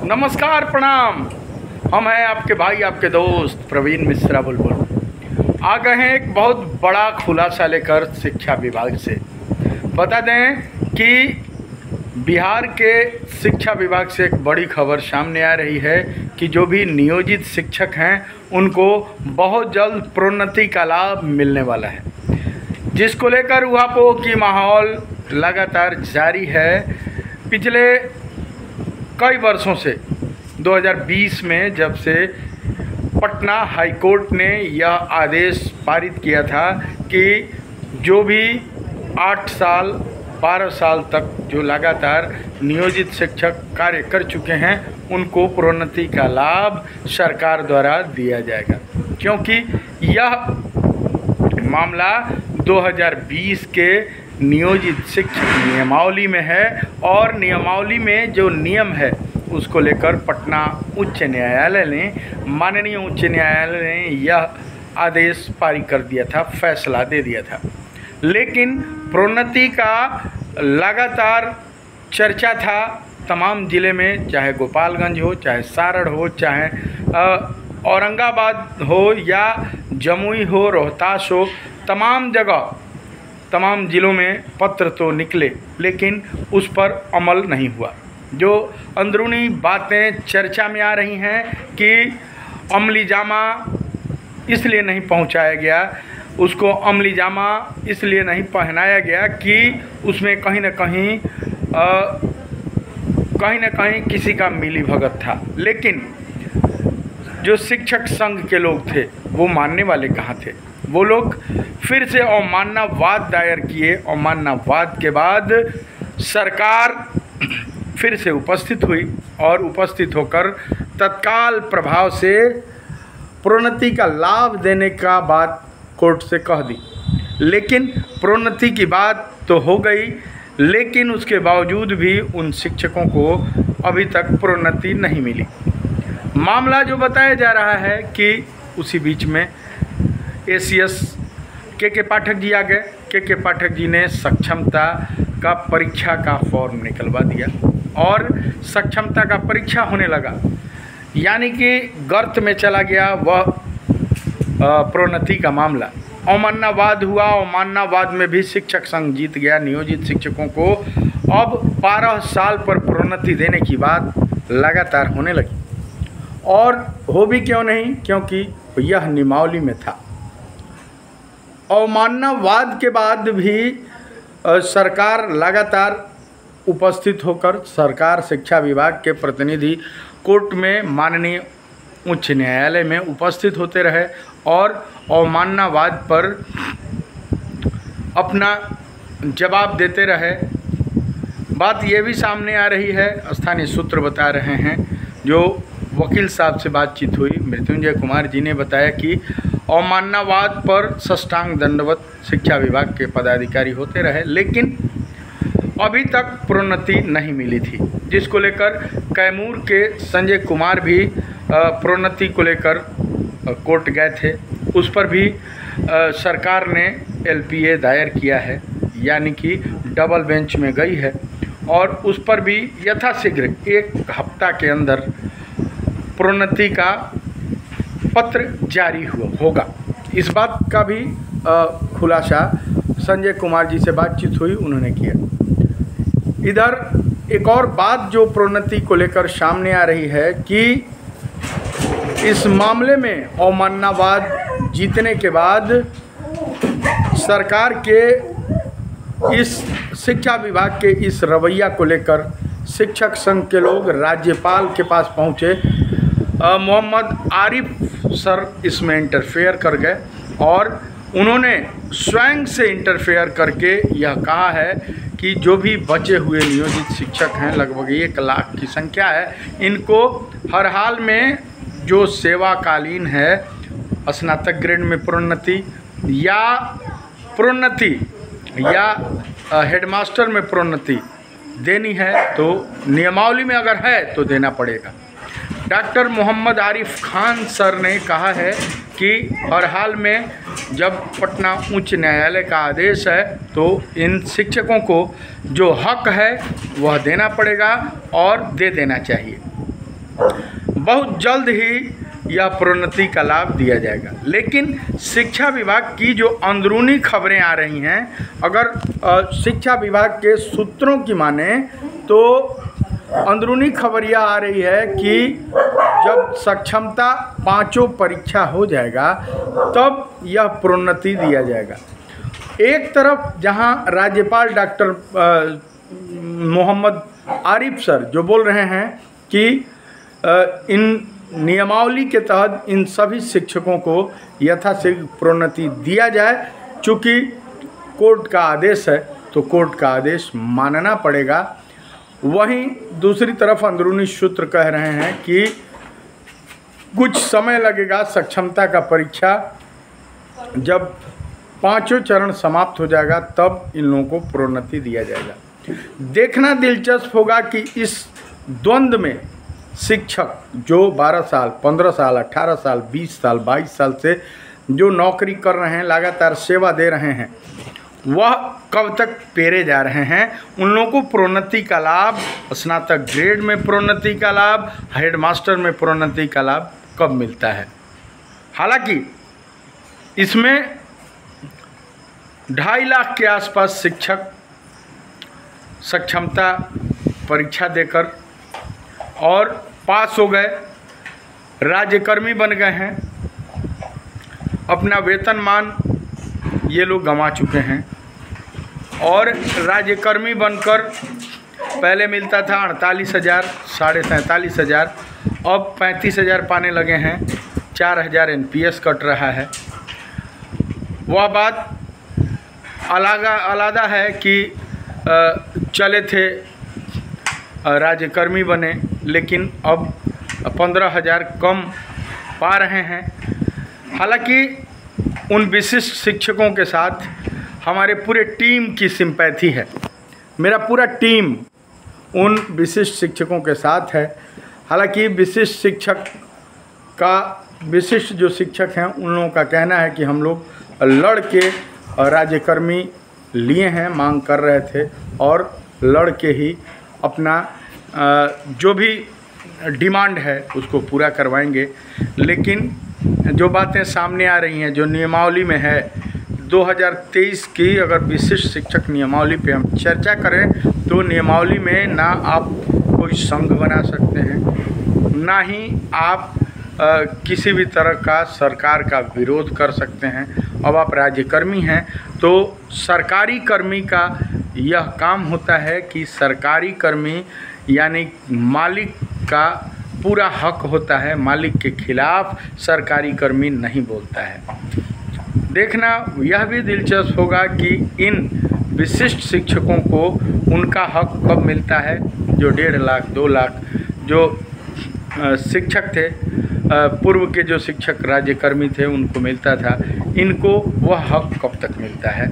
नमस्कार, प्रणाम। हम हैं आपके भाई, आपके दोस्त प्रवीण मिश्रा बुलबुल। आ गए हैं एक बहुत बड़ा खुलासा लेकर शिक्षा विभाग से। बता दें कि बिहार के शिक्षा विभाग से एक बड़ी खबर सामने आ रही है कि जो भी नियोजित शिक्षक हैं उनको बहुत जल्द प्रोन्नति का लाभ मिलने वाला है, जिसको लेकर उहापोह की माहौल लगातार जारी है। पिछले कई वर्षों से 2020 में जब से पटना हाई कोर्ट ने यह आदेश पारित किया था कि जो भी 8 साल 12 साल तक जो लगातार नियोजित शिक्षक कार्य कर चुके हैं उनको प्रोन्नति का लाभ सरकार द्वारा दिया जाएगा, क्योंकि यह मामला 2020 के नियोजित शिक्षक नियमावली में है और नियमावली में जो नियम है उसको लेकर पटना उच्च न्यायालय ने, माननीय उच्च न्यायालय ने यह आदेश पारित कर दिया था, फैसला दे दिया था। लेकिन प्रोन्नति का लगातार चर्चा था तमाम ज़िले में, चाहे गोपालगंज हो, चाहे सारण हो, चाहे औरंगाबाद हो या जमुई हो, रोहतास हो, तमाम जगह तमाम ज़िलों में पत्र तो निकले, लेकिन उस पर अमल नहीं हुआ। जो अंदरूनी बातें चर्चा में आ रही हैं कि अमली जामा इसलिए नहीं पहुंचाया गया, उसको अमली जामा इसलिए नहीं पहनाया गया कि उसमें कहीं न कहीं किसी का मिली भगत था। लेकिन जो शिक्षक संघ के लोग थे वो मानने वाले कहाँ थे? वो लोग फिर से अवमाननावाद दायर किए। अवमाननावाद के बाद सरकार फिर से उपस्थित हुई और उपस्थित होकर तत्काल प्रभाव से प्रोन्नति का लाभ देने का बात कोर्ट से कह दी। लेकिन प्रोन्नति की बात तो हो गई, लेकिन उसके बावजूद भी उन शिक्षकों को अभी तक प्रोन्नति नहीं मिली। मामला जो बताया जा रहा है कि उसी बीच में ACS के पाठक जी आ गए। के पाठक जी ने सक्षमता का परीक्षा का फॉर्म निकलवा दिया और सक्षमता का परीक्षा होने लगा, यानी कि गर्त में चला गया वह प्रोन्नति का मामला। अवमाननावाद हुआ, अवमाननावाद में भी शिक्षक संघ जीत गया। नियोजित शिक्षकों को अब 12 साल पर प्रोन्नति देने की बात लगातार होने लगी, और हो भी क्यों नहीं, क्योंकि यह नियमावली में था। अवमाननावाद के बाद भी सरकार लगातार उपस्थित होकर, सरकार शिक्षा विभाग के प्रतिनिधि कोर्ट में, माननीय उच्च न्यायालय में उपस्थित होते रहे और अवमाननावाद पर अपना जवाब देते रहे। बात ये भी सामने आ रही है, स्थानीय सूत्र बता रहे हैं, जो वकील साहब से बातचीत हुई, मृत्युंजय कुमार जी ने बताया कि अवमाननावाद पर साष्टांग दंडवत शिक्षा विभाग के पदाधिकारी होते रहे, लेकिन अभी तक प्रोन्नति नहीं मिली थी, जिसको लेकर कैमूर के संजय कुमार भी प्रोन्नति को लेकर कोर्ट गए थे। उस पर भी सरकार ने LPA दायर किया है, यानी कि डबल बेंच में गई है, और उस पर भी यथाशीघ्र 1 हफ्ता के अंदर प्रोन्नति का पत्र जारी होगा। इस बात का भी खुलासा संजय कुमार जी से बातचीत हुई, उन्होंने किया। इधर एक और बात जो प्रोन्नति को लेकर सामने आ रही है कि इस मामले में अवमाननावाद जीतने के बाद सरकार के इस शिक्षा विभाग के इस रवैया को लेकर शिक्षक संघ के लोग राज्यपाल के पास पहुँचे। मोहम्मद आरिफ सर इसमें इंटरफेयर कर गए और उन्होंने स्वयं से इंटरफेयर करके यह कहा है कि जो भी बचे हुए नियोजित शिक्षक हैं, लगभग 1 लाख की संख्या है, इनको हर हाल में जो सेवाकालीन है, स्नातक ग्रेड में प्रोन्नति या हेडमास्टर में प्रोन्नति देनी है, तो नियमावली में अगर है तो देना पड़ेगा। डॉक्टर मोहम्मद आरिफ खान सर ने कहा है कि हर हाल में जब पटना उच्च न्यायालय का आदेश है तो इन शिक्षकों को जो हक है वह देना पड़ेगा और दे देना चाहिए। बहुत जल्द ही यह प्रोन्नति का लाभ दिया जाएगा। लेकिन शिक्षा विभाग की जो अंदरूनी खबरें आ रही हैं, अगर शिक्षा विभाग के सूत्रों की माने तो अंदरूनी खबर यह आ रही है कि जब सक्षमता 5 परीक्षा हो जाएगा तब यह प्रोन्नति दिया जाएगा। एक तरफ जहां राज्यपाल डॉक्टर मोहम्मद आरिफ सर जो बोल रहे हैं कि इन नियमावली के तहत इन सभी शिक्षकों को यथाशीघ्र प्रोन्नति दिया जाए, चूँकि कोर्ट का आदेश है तो कोर्ट का आदेश मानना पड़ेगा। वहीं दूसरी तरफ अंदरूनी सूत्र कह रहे हैं कि कुछ समय लगेगा, सक्षमता का परीक्षा जब 5 चरण समाप्त हो जाएगा तब इन लोगों को प्रोन्नति दिया जाएगा। देखना दिलचस्प होगा कि इस द्वंद्व में शिक्षक जो 12 साल, 15 साल, 18 साल, 20 साल, 22 साल से जो नौकरी कर रहे हैं, लगातार सेवा दे रहे हैं, वह कब तक पेरे जा रहे हैं। उन लोगों को प्रोन्नति का लाभ, स्नातक ग्रेड में प्रोन्नति का लाभ, हेडमास्टर में प्रोन्नति का लाभ कब मिलता है। हालांकि इसमें 2.5 लाख के आसपास शिक्षक सक्षमता परीक्षा देकर और पास हो गए, राज्यकर्मी बन गए हैं। अपना वेतनमान ये लोग गंवा चुके हैं और राज्यकर्मी बनकर पहले मिलता था 48,000, 47,500, अब 35,000 पाने लगे हैं। 4,000 NPS कट रहा है। वह बात अलग है कि चले थे राज्यकर्मी बने, लेकिन अब 15,000 कम पा रहे हैं। हालांकि उन विशिष्ट शिक्षकों के साथ हमारे पूरे टीम की सिंपैथी है। मेरा पूरा टीम उन विशिष्ट शिक्षकों के साथ है। हालांकि विशिष्ट जो शिक्षक हैं उन लोगों का कहना है कि हम लोग लड़ के राज्यकर्मी लिए हैं, मांग कर रहे थे और लड़ के ही अपना जो भी डिमांड है उसको पूरा करवाएंगे। लेकिन जो बातें सामने आ रही हैं, जो नियमावली में है 2023 की, अगर विशिष्ट शिक्षक नियमावली पे हम चर्चा करें तो नियमावली में ना आप कोई संघ बना सकते हैं, ना ही आप किसी भी तरह का सरकार का विरोध कर सकते हैं। अब आप राज्यकर्मी हैं तो सरकारी कर्मी का यह काम होता है कि सरकारी कर्मी यानी मालिक का पूरा हक होता है, मालिक के खिलाफ सरकारी कर्मी नहीं बोलता है। देखना यह भी दिलचस्प होगा कि इन विशिष्ट शिक्षकों को उनका हक कब मिलता है। जो 1.5 लाख 2 लाख जो शिक्षक थे, पूर्व के जो शिक्षक राज्यकर्मी थे उनको मिलता था, इनको वह हक कब तक मिलता है।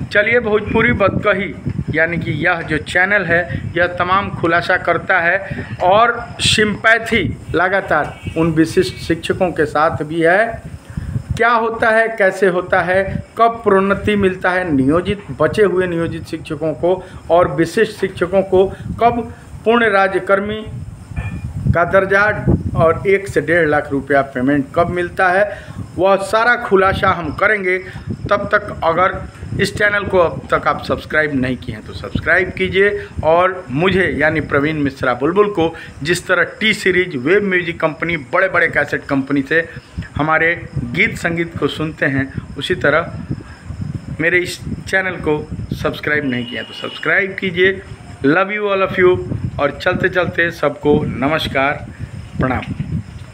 चलिए, भोजपुरी बतकही यानी कि यह जो चैनल है यह तमाम खुलासा करता है और सिंपैथी लगातार उन विशिष्ट शिक्षकों के साथ भी है। क्या होता है, कैसे होता है, कब प्रोन्नति मिलता है नियोजित बचे हुए नियोजित शिक्षकों को और विशिष्ट शिक्षकों को कब पूर्ण राज्यकर्मी का दर्जा और 1 से 1.5 लाख रुपया पेमेंट कब मिलता है, वह सारा खुलासा हम करेंगे। तब तक अगर इस चैनल को अब तक आप सब्सक्राइब नहीं किए हैं तो सब्सक्राइब कीजिए और मुझे यानी प्रवीण मिश्रा बुलबुल को जिस तरह T series, web music company, बड़े बड़े कैसेट कंपनी से हमारे गीत संगीत को सुनते हैं, उसी तरह मेरे इस चैनल को सब्सक्राइब नहीं किया तो सब्सक्राइब कीजिए। Love you all of you. और चलते चलते सबको नमस्कार, प्रणाम।